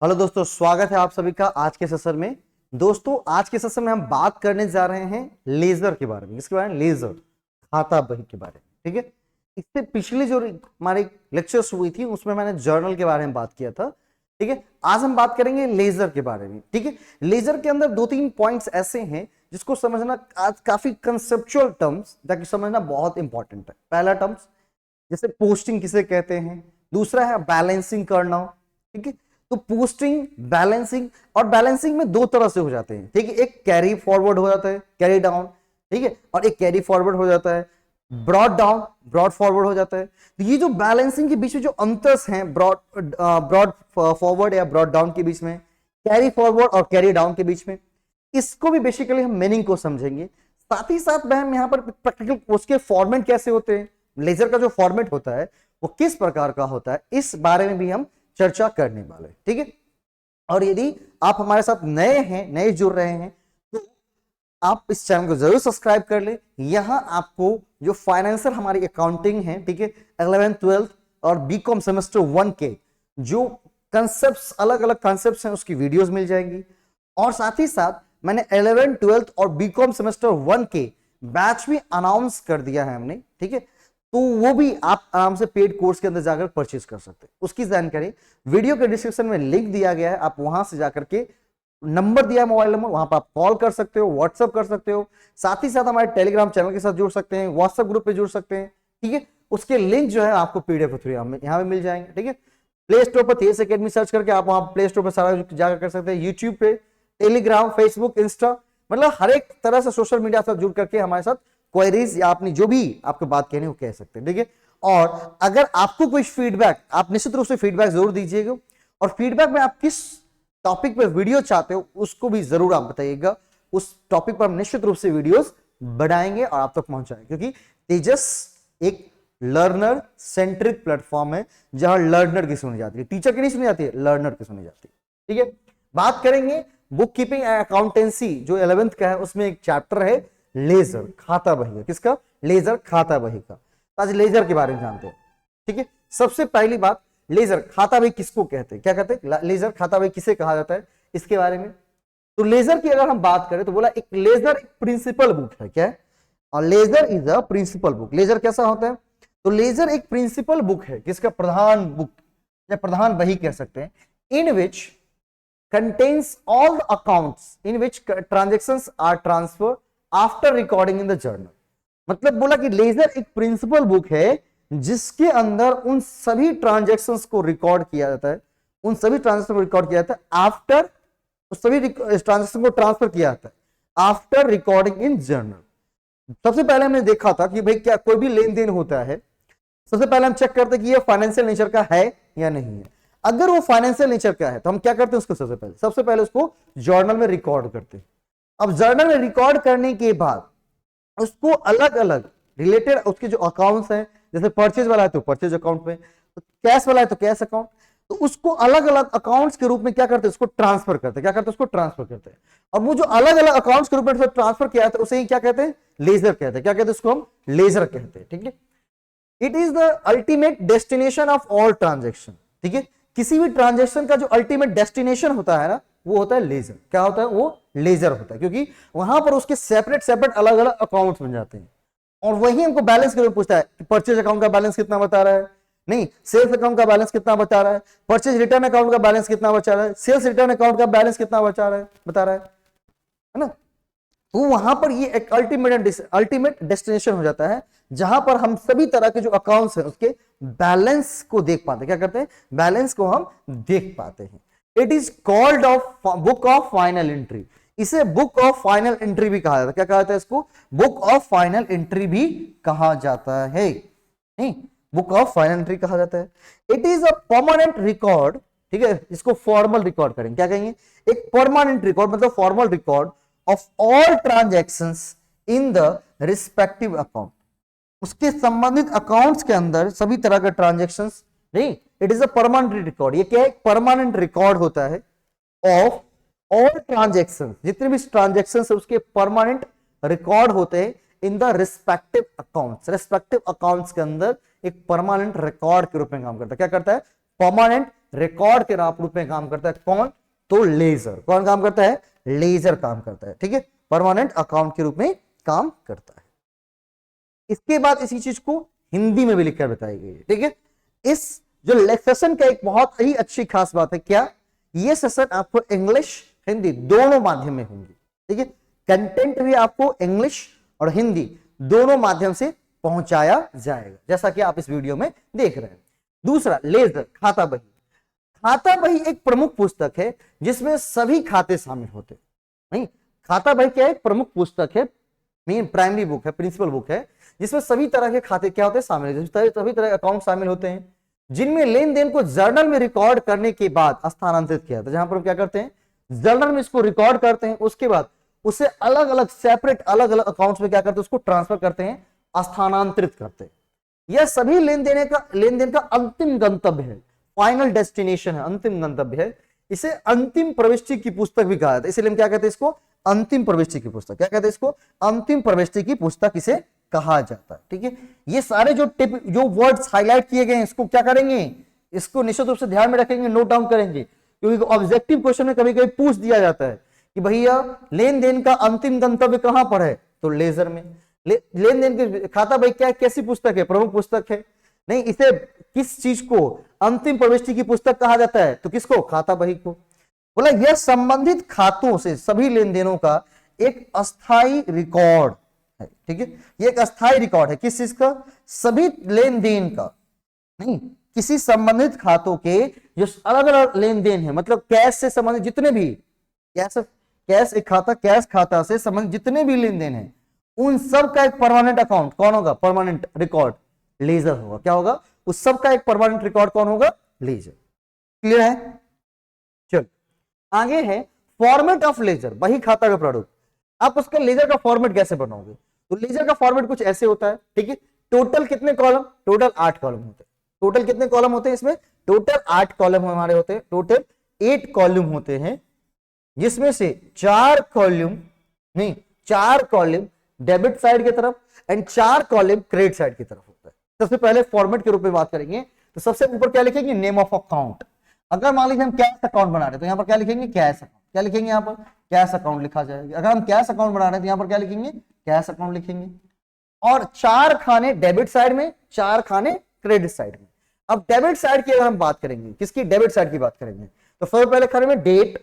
Hello दोस्तों, स्वागत है आप सभी का आज के सेशन में। दोस्तों, आज के सेशन में हम बात करने जा रहे हैं लेजर के बारे में। किसके बारे में? लेजर खाता बही के बारे में। ठीक है, इससे पिछली जो हमारी लेक्चर्स हुई थी उसमें मैंने जर्नल के बारे में बात किया था। ठीक है, आज हम बात करेंगे लेजर के बारे में। ठीक है, लेजर के अंदर दो तीन पॉइंट्स ऐसे हैं जिसको समझना आज काफी कंसेप्चुअल टर्म्स ताकि समझना बहुत इंपॉर्टेंट है। पहला टर्म्स जैसे पोस्टिंग किसे कहते हैं, दूसरा है बैलेंसिंग करना। ठीक है, तो पोस्टिंग, बैलेंसिंग, और बैलेंसिंग में दो तरह से हो जाते हैं। ठीक है, एक कैरी फॉरवर्ड हो जाता है, कैरी डाउन। ठीक है, और एक कैरी फॉरवर्ड हो जाता है, ब्रॉड डाउन, ब्रॉड फॉरवर्ड हो जाता है। तो ये जो बैलेंसिंग के बीच में जो अंतर्स हैं, ब्रॉड फॉरवर्ड या ब्रॉड डाउन के बीच में, कैरी फॉरवर्ड और कैरी डाउन के बीच में, इसको भी बेसिकली हम मीनिंग को समझेंगे। साथ ही साथ हम यहाँ पर प्रैक्टिकल उसके फॉर्मेट कैसे होते हैं, लेजर का जो फॉर्मेट होता है वो किस प्रकार का होता है, इस बारे में भी हम चर्चा करने वाले। ठीक है, और यदि आप हमारे साथ नए हैं, नए जुड़ रहे हैं, तो आप इस चैनल को जरूर सब्सक्राइब कर ले। यहां आपको जो फाइनेंशियल हमारी अकाउंटिंग है, ठीक है, 11th 12th और बीकॉम सेमेस्टर 1 के जो कंसेप्ट्स, अलग अलग कंसेप्ट्स हैं, उसकी वीडियोस मिल जाएंगी। और साथ ही साथ मैंने 11th 12th और बीकॉम सेमेस्टर 1 के बैच भी अनाउंस कर दिया है हमने। ठीक है, तो वो भी आप आराम से पेड कोर्स के अंदर जाकर परचेज कर सकते हैं। उसकी जानकारी वीडियो के डिस्क्रिप्शन में लिंक दिया गया है, आप वहां से जाकर के, नंबर दिया है, मोबाइल नंबर, वहां पर आप कॉल कर सकते हो, व्हाट्सएप कर सकते हो। साथ ही साथ हमारे टेलीग्राम चैनल के साथ जुड़ सकते हैं, व्हाट्सएप ग्रुप पे जुड़ सकते हैं। ठीक है, उसके लिंक जो है आपको पीडीएफ थ्रू यहाँ पे मिल जाएंगे। ठीक है, प्ले स्टोर पर TS Academy सर्च करके आप वहां प्ले स्टोर पर सारा जाकर कर सकते हैं। यूट्यूब पे, टेलीग्राम, फेसबुक, इंस्टा, मतलब हर एक तरह से सोशल मीडिया से जुड़ करके हमारे साथ क्वेरीज या अपनी जो भी आपको बात कहनी है वो कह सकते हैं। ठीक है, और अगर आपको कोई फीडबैक, आप निश्चित रूप से फीडबैक जरूर दीजिएगा, और फीडबैक में आप किस टॉपिक पे वीडियो चाहते हो उसको भी जरूर आप बताइएगा। उस टॉपिक पर हम निश्चित रूप से वीडियोस बढ़ाएंगे और आप तक पहुंचाएंगे, क्योंकि तेजस एक लर्नर सेंट्रिक प्लेटफॉर्म है जहां लर्नर की सुनी जाती है, टीचर की नहीं सुनी जाती है, लर्नर की सुनी जाती है। ठीक है, बात करेंगे बुक कीपिंग एंड अकाउंटेंसी जो 11th का है, उसमें एक चैप्टर है लेजर खाता बही का। किसका? लेजर खाता बही का। आज लेजर के बारे में जानते हैं। ठीक है, सबसे पहली बात, लेजर खाता बही किसको कहते हैं, क्या कहते हैं, लेजर खाता बही किसे कहा जाता है, इसके बारे में। तो लेजर की अगर हम बात करें तो बोला एक लेजर एक प्रिंसिपल बुक है। क्या है? और ledger is a principal book. Ledger कैसा होता है? तो लेजर एक प्रिंसिपल बुक है, किसका? प्रधान बुक या प्रधान बही कह सकते हैं, इन विच contains all the accounts in which transactions are transferred after recording in the journal। मतलब बोला कि लेजर एक प्रिंसिपल बुक है जिसके अंदर उन सभी ट्रांजैक्शंस को रिकॉर्ड किया जाता है, उन सभी ट्रांजैक्शन को रिकॉर्ड किया जाता है आफ्टर, उस सभी ट्रांजैक्शन को ट्रांसफर किया जाता है आफ्टर रिकॉर्डिंग इन जर्नल। सबसे पहले हमने देखा था कि भाई क्या कोई भी लेन देन होता है, सबसे पहले हम चेक करते हैं कि ये फाइनेंशियल नेचर का है या नहीं है। अगर वो फाइनेंशियल नेचर का है तो हम क्या करते हैं उसको सबसे पहले उसको जर्नल में रिकॉर्ड करते हैं। अब जर्नल में रिकॉर्ड करने के बाद उसको अलग अलग रिलेटेड उसके जो अकाउंट्स हैं, जैसे परचेज वाला है तो परचेज अकाउंट में, तो कैश वाला है तो कैश अकाउंट, तो उसको अलग अलग अकाउंट्स के रूप में क्या करते हैं, उसको ट्रांसफर करते हैं। क्या करते हैं? उसको ट्रांसफर करते हैं। और वो जो अलग अलग अकाउंट्स के रूप में ट्रांसफर किया है तो उसे ही क्या कहते हैं? लेजर कहते हैं। क्या कहते हैं? उसको हम लेजर कहते हैं। ठीक है, it is the ultimate destination of all transaction. ठीक है, किसी भी ट्रांजेक्शन का जो अल्टीमेट डेस्टिनेशन होता है ना, वो होता है लेजर। क्या होता है? वो लेजर होता है, क्योंकि वहां पर उसके सेपरेट सेपरेट अलग अलग अकाउंट्स बन जाते हैं। और वही हमको बैलेंस के रूप में पूछता है कि परचेज अकाउंट का बैलेंस कितना बता रहा है, नहीं सेल्स अकाउंट का बैलेंस कितना बता रहा है, परचेज रिटर्न अकाउंट का बैलेंस कितना बचा रहा है, सेल्स रिटर्न अकाउंट का बैलेंस कितना बचा रहा है, बता रहा है ना। तो वहां पर ये एक अल्टीमेट डेस्टिनेशन हो जाता है जहां पर हम सभी तरह के जो अकाउंट्स हैं उसके बैलेंस को देख पाते हैं। क्या करते हैं? बैलेंस को हम देख पाते हैं। It is called off book of final entry. इसे बुक ऑफ फाइनल एंट्री भी कहा जाता है। क्या कहा जाता है इसको? बुक ऑफ फाइनल एंट्री भी कहा जाता है। नहीं, बुक ऑफ फाइनल एंट्री कहा जाता है। It is a permanent record. ठीक है, इसको फॉर्मल रिकॉर्ड करेंगे। क्या कहेंगे? एक परमानेंट रिकॉर्ड मतलब formal record of all transactions in the respective account। उसके संबंधित अकाउंट्स के अंदर सभी तरह के ट्रांजैक्शंस, नहीं, it is a permanent record. ये क्या है? परमानेंट रिकॉर्ड होता है ऑफ ऑल ट्रांजैक्शंस, जितने भी ट्रांजैक्शंस है उसके परमानेंट रिकॉर्ड होते हैं in the respective accounts. Respective accounts के अंदर एक परमानेंट रिकॉर्ड के रूप में काम करता है। क्या करता है? परमानेंट रिकॉर्ड के रूप में काम करता है। कौन? तो लेजर। कौन काम करता है? लेजर काम करता है, ठीक है, परमानेंट अकाउंट के रूप में काम करता है। इसके बाद इसी चीज को हिंदी में भी लिखकर बताई गई है, ठीक है। इस जो सेशन का एक बहुत ही अच्छी खास बात है, क्या? ये सेशन आपको इंग्लिश हिंदी दोनों माध्यम में होंगी, ठीक है। कंटेंट भी आपको इंग्लिश और हिंदी दोनों माध्यम से पहुंचाया जाएगा, जैसा कि आप इस वीडियो में देख रहे हैं। दूसरा, लेजर खाता बही। खाता बही एक प्रमुख पुस्तक है जिसमें सभी खाते शामिल होते हैं। नहीं, खाता बही क्या है? एक प्रमुख पुस्तक है, मेन प्राइमरी बुक है, प्रिंसिपल बुक है, जिसमें सभी तरह के खाते क्या होते हैं? शामिल होते, सभी तरह के अकाउंट शामिल होते हैं, जिनमें लेन देन को जर्नल में रिकॉर्ड करने के बाद स्थानांतरित किया था। जहां पर हम क्या करते हैं? जर्नल में इसको रिकॉर्ड करते हैं, उसके बाद उसे अलग अलग सेपरेट अलग अलग अकाउंट्स में क्या करते हैं? उसको ट्रांसफर करते हैं, स्थानांतरित करते हैं। यह सभी लेन देन का अंतिम गंतव्य है, फाइनल डेस्टिनेशन है, अंतिम गंतव्य है। इसे अंतिम प्रविष्टि की पुस्तक भी कहा जाता है, इसलिए हम क्या कहते हैं इसको? अंतिम प्रविष्टि की पुस्तक। क्या कहते हैं इसको? अंतिम प्रविष्टि की पुस्तक इसे कहा जाता है, ठीक है। ये सारे जो वर्ड्स हाईलाइट किए गए हैं, इसको क्या करेंगे? इसको निश्चित रूप से ध्यान में रखेंगे, नोट डाउन करेंगे, क्योंकि ऑब्जेक्टिव क्वेश्चन में कभी कभी पूछ दिया जाता है कि भैया लेन देन का अंतिम गंतव्य कहां पर है? तो लेजर में। लेन देन के खाता भाई क्या, कैसी पुस्तक है? प्रमुख पुस्तक है। नहीं, इसे किस चीज को अंतिम प्रविष्टि की पुस्तक कहा जाता है? तो किसको? खाता बही को। बोला यह संबंधित खातों से सभी लेन देनों का एक अस्थाई रिकॉर्ड है, ठीक है। ये एक अस्थाई रिकॉर्ड है, किस चीज का? सभी लेन देन का। नहीं, किसी संबंधित खातों के जो अलग अलग लेन देन है, मतलब कैश से संबंधित जितने भी कैश एक खाता, कैश खाता से संबंधित जितने भी लेन देन है, उन सब का एक परमानेंट अकाउंट कौन होगा? परमानेंट रिकॉर्ड लेजर होगा। क्या होगा? उस सब का एक परमानेंट रिकॉर्ड कौन होगा? लेजर। क्लियर है? चलो आगे है फॉर्मेट ऑफ लेजर, बही खाता का प्रारूप। आप उसका लेजर का फॉर्मेट कैसे बनाओगे? तो लेजर का फॉर्मेट कुछ ऐसे होता है, ठीक है। टोटल कितने कॉलम? टोटल 8 कॉलम होते हैं। टोटल कितने कॉलम होते हैं इसमें? टोटल 8 कॉलम हमारे होते हैं, टोटल 8 कॉलम होते हैं, जिसमें से 4 कॉलम डेबिट साइड की तरफ एंड 4 कॉलम क्रेडिट साइड की तरफ होता है। सबसे पहले फॉर्मेट के रूप में बात करेंगे तो सबसे ऊपर क्या लिखेंगे? Name of account. अगर मान लीजिए हम कैश अकाउंट बना रहे हैं तो यहां पर क्या लिखेंगे? Cash account. क्या लिखेंगे? यहां पर कैश अकाउंट लिखा जाएगा। अगर हम कैश अकाउंट बना रहे हैं तो यहां पर क्या लिखेंगे? कैश अकाउंट लिखेंगे। और 4 खाने डेबिट साइड में, 4 खाने क्रेडिट साइड में। अब डेबिट साइड की अगर हम बात करेंगे, किसकी? डेबिट साइड की बात करेंगे, तो सबसे पहले खाने में date,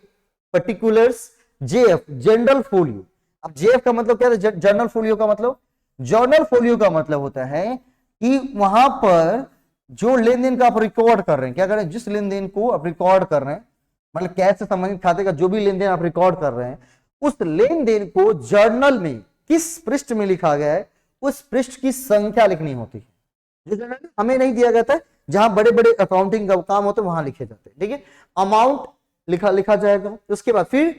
particulars, JF journal folio. अब जेएफ का मतलब क्या है? जर्नल फोलियो का मतलब, जर्नल फोलियो का मतलब होता है कि वहां पर जो लेन देन का आप रिकॉर्ड कर रहे हैं, क्या करें? जिस लेन देन को आप रिकॉर्ड कर रहे हैं, मतलब कैश से संबंधित खाते का जो भी लेन देन आप रिकॉर्ड कर रहे हैं, उस लेन देन को जर्नल में किस पृष्ठ में लिखा गया है, उस पृष्ठ की संख्या लिखनी होती है। जो जर्नल हमें नहीं दिया जाता है, जहां बड़े बड़े अकाउंटिंग का काम होता है वहां लिखे जाते हैं, ठीक है। अमाउंट लिखा जाएगा। उसके बाद फिर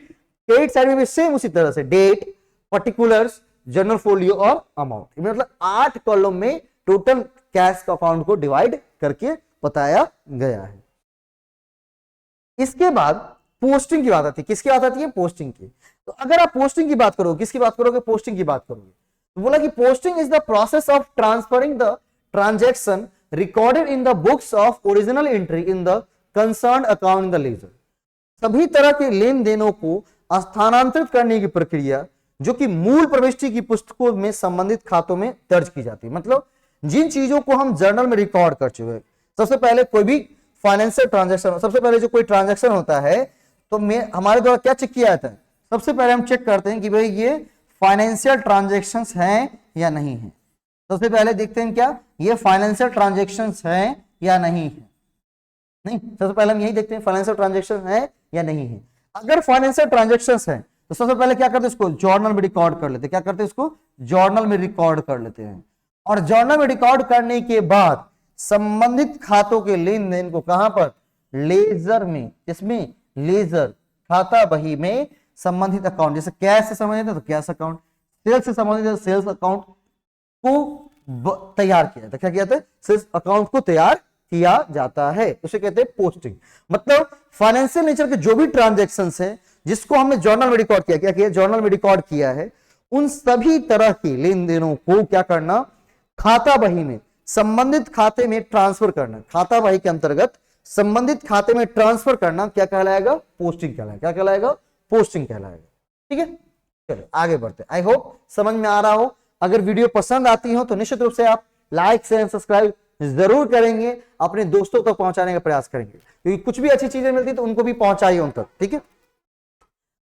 क्रेडिट साइड में भी सेम उसी तरह से डेट, पर्टिकुलर्स, जनरल फोलियो और अमाउंट। मतलब 8 कॉलम में टोटल कैश का अकाउंट को डिवाइड करके बताया गया है। इसके बाद पोस्टिंग की बात आती है। किसकी बात आती है? पोस्टिंग की। तो अगर आप पोस्टिंग की बात करोगे, किसकी बात करोगे? पोस्टिंग की बात करोगे, तो बोला कि posting is the process of transferring the transaction recorded in the books of original entry in the concern account in the ledger. सभी तरह के लेन देनों को स्थानांतरित करने की प्रक्रिया जो कि मूल प्रविष्टि की पुस्तकों में संबंधित खातों में दर्ज की जाती है। मतलब जिन चीजों को हम जर्नल में रिकॉर्ड कर चुके हैं, सबसे पहले कोई भी फाइनेंशियल ट्रांजैक्शन, सबसे पहले जो कोई ट्रांजैक्शन होता है तो हमारे द्वारा क्या चेक किया जाता है? सबसे पहले हम चेक करते हैं कि भाई ये फाइनेंशियल ट्रांजैक्शंस हैं या नहीं है। सबसे पहले देखते हैं क्या ये फाइनेंशियल ट्रांजैक्शंस हैं या नहीं है। नहीं, सबसे पहले हम यही देखते हैं फाइनेंशियल ट्रांजैक्शन है या नहीं है। अगर फाइनेंशियल ट्रांजैक्शंस हैं तो सबसे पहले क्या करते हैं? इसको जर्नल में रिकॉर्ड कर लेते हैं। क्या करते हैं? इसको जर्नल में रिकॉर्ड कर लेते हैं। और जर्नल में रिकॉर्ड करने के बाद संबंधित खातों के लेन देन को कहां पर? लेजर में। इसमें लेजर खाता बही में संबंधित अकाउंट, जैसे कैश से संबंधित है तो कैश अकाउंट, सेल्स से संबंधित है तो सेल्स अकाउंट को तैयार किया जाता है। क्या किया जाता है? सेल्स अकाउंट को तैयार किया जाता है, उसे कहते हैं पोस्टिंग। मतलब फाइनेंशियल नेचर के जो भी ट्रांजैक्शंस हैं जिसको हमने जर्नल में रिकॉर्ड किया, क्या किया? जर्नल में रिकॉर्ड किया है, उन सभी तरह के लेन देनों को क्या करना? खाता बही में संबंधित खाते में ट्रांसफर करना। खाता बही के अंतर्गत संबंधित खाते में ट्रांसफर करना क्या कहलाएगा? पोस्टिंग कहलाएगा। क्या कहलाएगा? पोस्टिंग कहलाएगा। ठीक है, चलो आगे बढ़ते हैं। आई होप समझ में आ रहा हो। अगर वीडियो पसंद आती हो तो निश्चित रूप से आप लाइक शेयर सब्सक्राइब जरूर करेंगे, अपने दोस्तों तक पहुंचाने का प्रयास करेंगे, क्योंकि कुछ भी अच्छी चीजें मिलती तो उनको भी पहुंचाइए उन तक। ठीक है,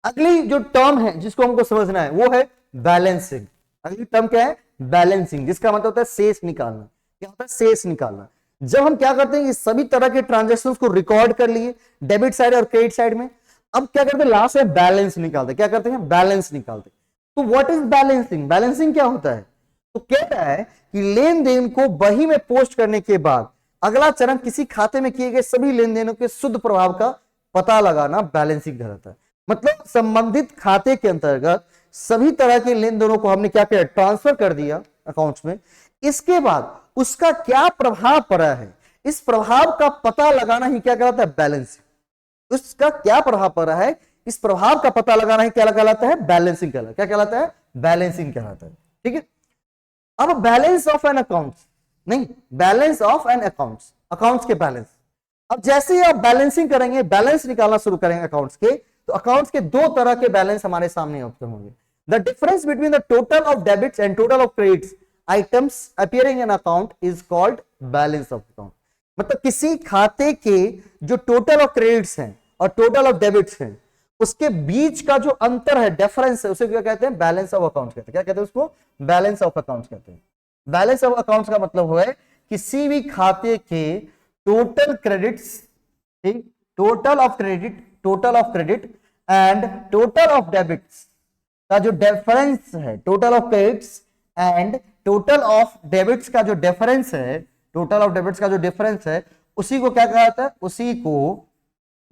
अगली जो टर्म है जिसको हमको समझना है वो है बैलेंसिंग। अगली टर्म क्या है? बैलेंसिंग, जिसका मतलब होता है शेष निकालना। क्या होता है? शेष निकालना। जब हम क्या करते हैं, ये सभी तरह के ट्रांजेक्शंस को रिकॉर्ड कर लिए डेबिट साइड और क्रेडिट साइड में, अब क्या करते हैं? लास्ट में बैलेंस निकालते। क्या करते हैं? बैलेंस निकालते। तो व्हाट इज बैलेंसिंग? बैलेंसिंग क्या होता है? तो कहता है कि लेन देन को बही में पोस्ट करने के बाद अगला चरण किसी खाते में किए गए सभी लेन देनों के शुद्ध प्रभाव का पता लगाना बैलेंसिंग कहलाता है। मतलब संबंधित खाते के अंतर्गत सभी तरह के लेन देनों को हमने क्या किया? ट्रांसफर कर दिया अकाउंट्स में। इसके बाद उसका क्या प्रभाव पड़ा है, इस प्रभाव का पता लगाना ही क्या कहलाता है? बैलेंसिंग। उसका क्या प्रभाव पड़ा है, इस प्रभाव का पता लगाना ही क्या कहलाता है? बैलेंसिंग कहलाता है। क्या कहलाता है? बैलेंसिंग कहलाता है। ठीक है, अब बैलेंस ऑफ एन अकाउंट, नहीं, balance of an accounts, accounts के बैलेंस। अब जैसे ही आप बैलेंसिंग करेंगे, बैलेंस निकालना शुरू करेंगे अकाउंट्स के, तो अकाउंट्स के दो तरह के बैलेंस हमारे सामने उपलब्ध होंगे। The difference between the total of debits and total of credits items appearing in account is called balance of account. मतलब किसी खाते के जो टोटल ऑफ क्रेडिट्स हैं और टोटल ऑफ डेबिट्स हैं, उसके बीच का जो अंतर है, डिफरेंस है, उसे क्या कहते हैं? बैलेंस ऑफ अकाउंट कहते हैं। क्या कहते हैं उसको? बैलेंस ऑफ अकाउंट कहते हैं। बैलेंस ऑफ अकाउंट्स का मतलब है किसी भी खाते के total credits, total of credit and total of debits का जो डिफरेंस है, total of credits and total of debits का जो डिफरेंस है, टोटल ऑफ डेबिट्स का जो डिफरेंस है, उसी को क्या कहा जाता है? उसी को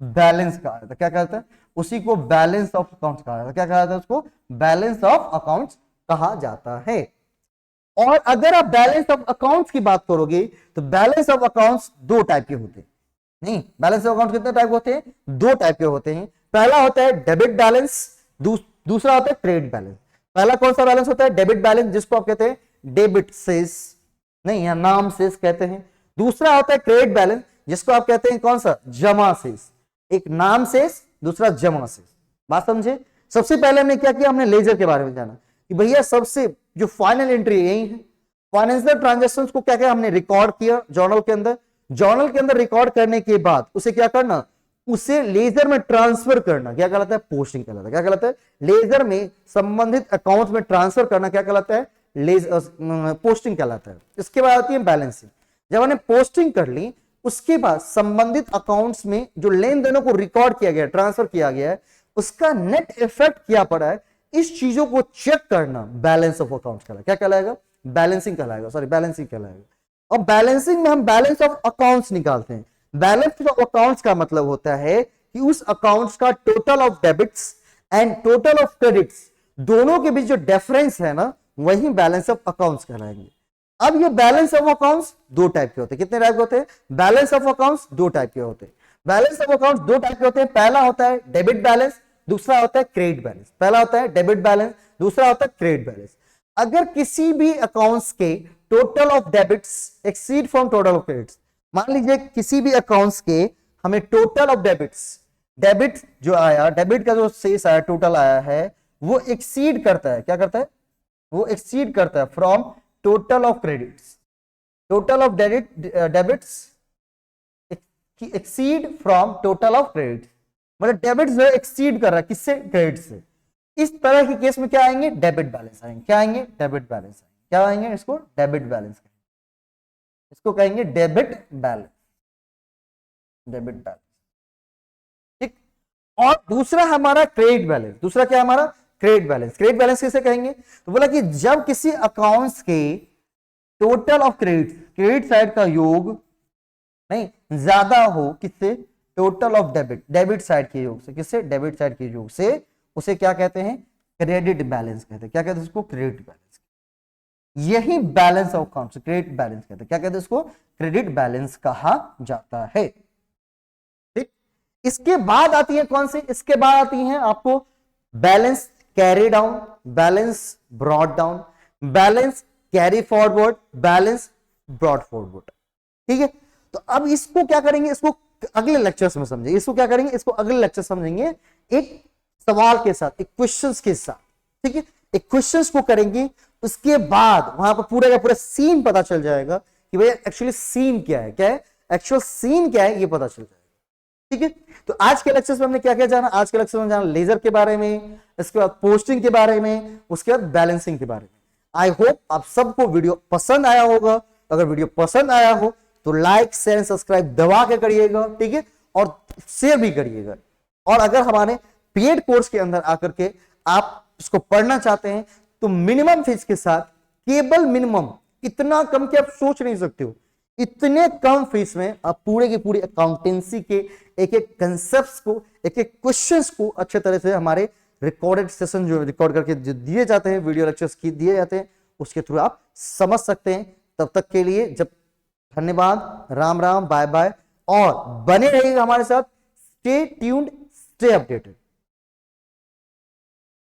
बैलेंस कहा जाता है। क्या कहता है? उसी को बैलेंस ऑफ अकाउंट्स कहा जाता है। क्या कहा जाता है? उसको बैलेंस ऑफ अकाउंट्स कहा जाता है। और अगर आप बैलेंस ऑफ अकाउंट्स की बात करोगे तो बैलेंस ऑफ अकाउंट्स दो टाइप के होते हैं। नहीं, बैलेंस ऑफ अकाउंट कितने टाइप के होते हैं? दो टाइप के होते हैं। पहला होता है डेबिट बैलेंस, दूसरा होता है क्रेडिट बैलेंस। पहला कौन सा बैलेंस होता है? डेबिट बैलेंस, जिसको आप कहते हैं डेबिट शेष, नहीं, या नाम शेष कहते हैं। दूसरा होता है क्रेडिट बैलेंस, जिसको आप कहते हैं कौन सा? जमा शेष। एक नाम शेष, दूसरा जमा शेष। बात समझे? सबसे पहले हमने क्या किया? हमने लेजर के बारे में जाना कि भैया सबसे जो फाइनल एंट्री यही है, फाइनेंशियल ट्रांजैक्शंस को क्या क्या हमने रिकॉर्ड किया जर्नल के अंदर। जर्नल के अंदर रिकॉर्ड करने के बाद उसे क्या करना? उसे लेजर में ट्रांसफर करना क्या कहलाता है? पोस्टिंग कहलाता है। क्या कहलाता है? लेजर में संबंधित अकाउंट में ट्रांसफर करना क्या कहलाता है? पोस्टिंग कहलाता है। इसके बाद आती है बैलेंसिंग। जब हमने पोस्टिंग कर ली, उसके बाद संबंधित अकाउंट्स में जो लेन देनों को रिकॉर्ड किया गया, ट्रांसफर किया गया है, उसका नेट इफेक्ट क्या पड़ा है, इस चीजों को चेक करना बैलेंस ऑफ अकाउंट्स कहलाएगा। क्या कहलाएगा? बैलेंसिंग कहलाएगा, सॉरी बैलेंसिंग कहलाएगा। और बैलेंसिंग में हम बैलेंस ऑफ अकाउंट्स निकालते हैं। बैलेंस ऑफ अकाउंट्स का मतलब होता है कि उस अकाउंट्स का total of debits and total of credits दोनों के बीच जो डिफरेंस है ना, वही बैलेंस ऑफ अकाउंट्स कहलाएंगे। अब ये बैलेंस ऑफ अकाउंट्स दो टाइप के होते हैं। कितने टाइप के होते हैं? बैलेंस ऑफ अकाउंट्स दो टाइप के होते हैं। बैलेंस ऑफ अकाउंट्स दो टाइप के होते हैं। पहला होता है डेबिट बैलेंस, दूसरा होता है क्रेडिट बैलेंस। पहला होता है डेबिट बैलेंस, दूसरा होता है क्रेडिट बैलेंस। अगर किसी भी अकाउंट्स के total of debits exceed from total of credits, मान लीजिए किसी भी अकाउंट्स के हमें टोटल ऑफ डेबिट्स, डेबिट जो आया, डेबिट का जो शेष आया, टोटल आया है, वो एक्सीड करता है। क्या करता है? वो एक्सीड करता है from total of credits. Total of debits exceed from total of credit, मतलब डेबिट जो एक्सीड कर रहा है किससे? क्रेडिट से। इस तरह के केस में क्या आएंगे? डेबिट बैलेंस आएंगे। क्या आएंगे? डेबिट बैलेंस आएंगे। क्या आएंगे? इसको डेबिट बैलेंस, इसको कहेंगे डेबिट बैलेंस, डेबिट बैलेंस। ठीक। और दूसरा हमारा क्रेडिट बैलेंस। दूसरा क्या हमारा? Credit balance. क्रेडिट बैलेंस किसे कहेंगे? तो बोला कि जब किसी अकाउंट्स के टोटल ऑफ क्रेडिट साइड का योग नहीं ज्यादा हो किससे? टोटल ऑफ डेबिट साइड के योग से। किससे? डेबिट साइड के योग से। उसे क्या कहते हैं? क्रेडिट बैलेंस कहते हैं। क्या कहते हैं उसको? Credit balance. यही balance of accounts credit balance कहते हैं। क्या कहते हैं इसको? क्रेडिट बैलेंस कहा जाता है। ठीक। इसके बाद आती है कौन सी? इसके बाद आती है आपको balance carry down, balance brought down, balance carry forward, balance brought forward. ठीक है। तो अब इसको क्या करेंगे, इसको अगले लेक्चर्स में समझेंगे। इसको क्या करेंगे, इसको अगले लेक्चर समझेंगे एक सवाल के साथ, एक क्वेश्चंस के साथ, ठीक है। एक क्वेश्चंस को करेंगे, उसके बाद वहां पर पूरा का पूरा सीन पता चल जाएगा कि भैया एक्चुअली सीन क्या है, क्या है एक्चुअल सीन क्या है, ये पता चल जाएगा, ठीक है। तो आज के लेक्चर में हमने क्या क्या जाना, आज के लेक्चर में जाना लेजर के बारे में, इसके बाद पोस्टिंग के बारे में, उसके बाद बैलेंसिंग के बारे में। आई होप आप सबको वीडियो पसंद आया होगा। अगर वीडियो पसंद आया हो तो लाइक शेयर सब्सक्राइब दबा के करिएगा, ठीक है, और शेयर भी करिएगा। और अगर हमारे पेड कोर्स के अंदर आकर के आप इसको पढ़ना चाहते हैं तो मिनिमम फीस के साथ, केवल मिनिमम, इतना कम कि आप सोच नहीं सकते हो, इतने कम फीस में आप पूरे की पूरी अकाउंटेंसी के एक एक कंसेप्ट्स को, एक एक क्वेश्चंस को अच्छे तरह से हमारे रिकॉर्डेड सेशन जो रिकॉर्ड करके जो दिए जाते हैं, वीडियो लेक्चर्स की दिए जाते हैं, उसके थ्रू आप समझ सकते हैं। तब तक के लिए जब धन्यवाद, राम राम, बाय बाय, और बने रहिएगा हमारे साथ। Stay tuned, stay updated.